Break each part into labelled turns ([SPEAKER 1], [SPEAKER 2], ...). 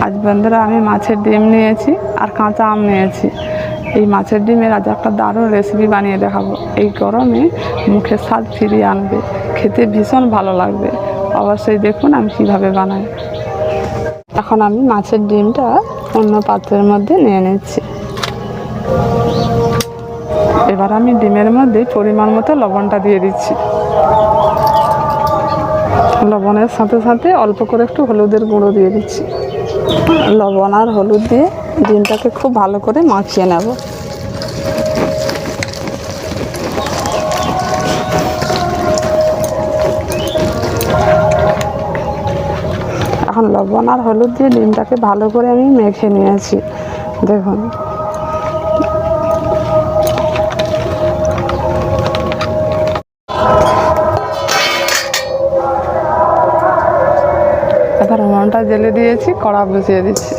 [SPEAKER 1] আজ বন্ধুরা আমি মাছের ডিম নিয়েছি আর কাঁচা আম নিয়েছি। এই মাছের ডিমের আজ একটা দারুণ রেসিপি বানিয়ে দেখাবো। এই গরমে মুখের স্বাদ ফিরিয়ে আনবে, খেতে ভীষণ ভালো লাগবে। অবশ্যই দেখুন আমি কীভাবে বানাই। এখন আমি মাছের ডিমটা অন্য পাত্রের মধ্যে নিয়ে নিচ্ছি। এবার আমি ডিমের মধ্যে পরিমাণ মতো লবণটা দিয়ে দিচ্ছি। লবণের সাথে সাথে অল্প করে একটু হলুদের গুঁড়ো দিয়ে দিচ্ছি। লবণ আর হলুদ দিয়ে ডিমটাকে খুব ভালো করে মাখিয়ে নেব। এখন লবণ আর হলুদ দিয়ে ডিমটাকে ভালো করে আমি মেখে নিয়েছি। দেখুন এবার উনুনটা জ্বেলে দিয়েছি, কড়া বসিয়ে দিচ্ছি।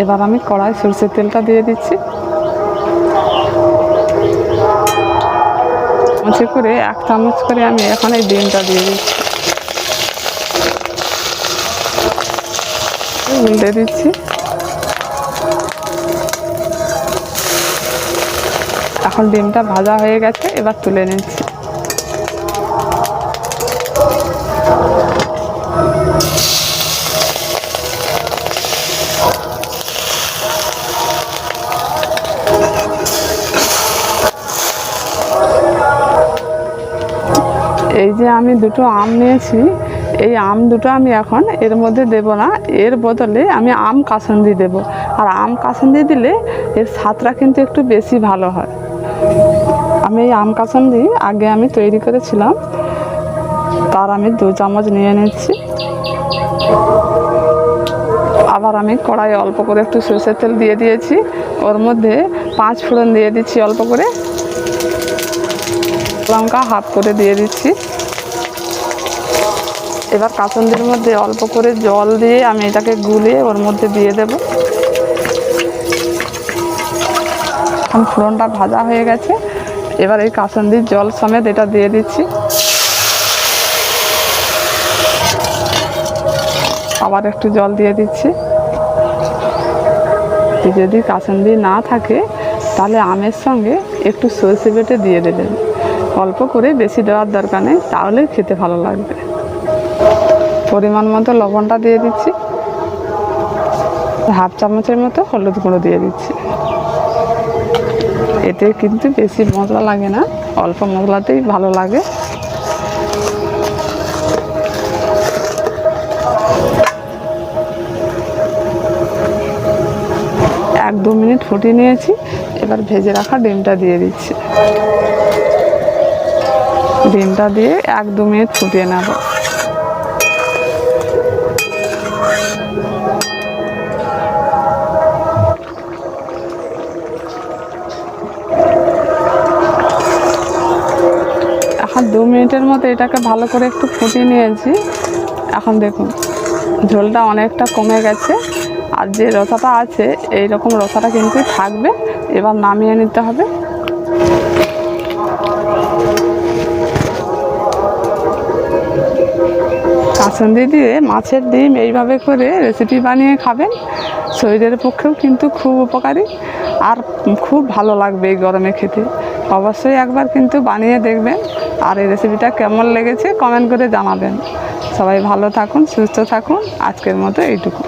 [SPEAKER 1] এবার আমি কড়াই সরষের তেলটা দিয়ে দিচ্ছি। চামচে করে 1 চামচ করে আমি এখন এই ডিমটা দিয়ে দিচ্ছি, উল্টে দিচ্ছি। এখন ডিমটা ভাজা হয়ে গেছে, এবার তুলে নিচ্ছি। এই যে আমি দুটো আম নিয়েছি, এই আম দুটো আমি এখন এর মধ্যে দেব না, এর বদলে আমি আম কাসুন্দি দেব। আর আম কাসুন্দি দিলে এর স্বাদটা কিন্তু একটু বেশি ভালো হয়। আমি এই আম কাসুন্দি আগে আমি তৈরি করেছিলাম, তার আমি 2 চামচ নিয়ে নিচ্ছি। আবার আমি কড়াইয়ে অল্প করে একটু সরষের তেল দিয়ে দিয়েছি, ওর মধ্যে 5 ফোড়ন দিয়ে দিচ্ছি অল্প করে, লঙ্কা হাফ করে দিয়ে দিচ্ছি। এবার কাসুন্দির মধ্যে অল্প করে জল দিয়ে আমি এটাকে গুলিয়ে ওর মধ্যে দিয়ে দেব। এখন ফোড়নটা ভাজা হয়ে গেছে, এবার এই কাসুন্দির জল সমেত এটা দিয়ে দিচ্ছি। আবার একটু জল দিয়ে দিচ্ছি। যদি কাসুন্দি না থাকে তাহলে আমের সঙ্গে একটু সরষে বেটে দিয়ে দেবেন, অল্প করে, বেশি দেওয়ার দরকার নেই, তাহলে খেতে ভালো লাগবে। পরিমাণ মতো লবণটা দিয়ে দিচ্ছি, হাফ চামচের মতো হলুদ গুঁড়ো দিয়ে দিচ্ছি। এতে কিন্তু বেশি মশলা লাগে না, অল্প মশলাতেই ভালো লাগে। 1-2 মিনিট ফুটিয়ে নিয়েছি, এবার ভেজে রাখা ডিমটা দিয়ে দিচ্ছি। ডিমটা দিয়ে 1-2 মিনিট ফুটিয়ে নেব। এখন 2 মিনিটের মতো এটাকে ভালো করে একটু ফুটিয়ে নিয়েছি। এখন দেখুন ঝোলটা অনেকটা কমে গেছে, আর যে রসাটা আছে এই রকম রসাটা কিন্তু থাকবে। এবার নামিয়ে নিতে হবে। কাসুন্দি দিয়ে মাছের ডিম এইভাবে করে রেসিপি বানিয়ে খাবেন, শরীরের পক্ষেও কিন্তু খুব উপকারী আর খুব ভালো লাগবে এই গরমে খেতে। অবশ্যই একবার কিন্তু বানিয়ে দেখবেন, আর এই রেসিপিটা কেমন লেগেছে কমেন্ট করে জানাবেন। সবাই ভালো থাকুন, সুস্থ থাকুন। আজকের মতো এইটুকু।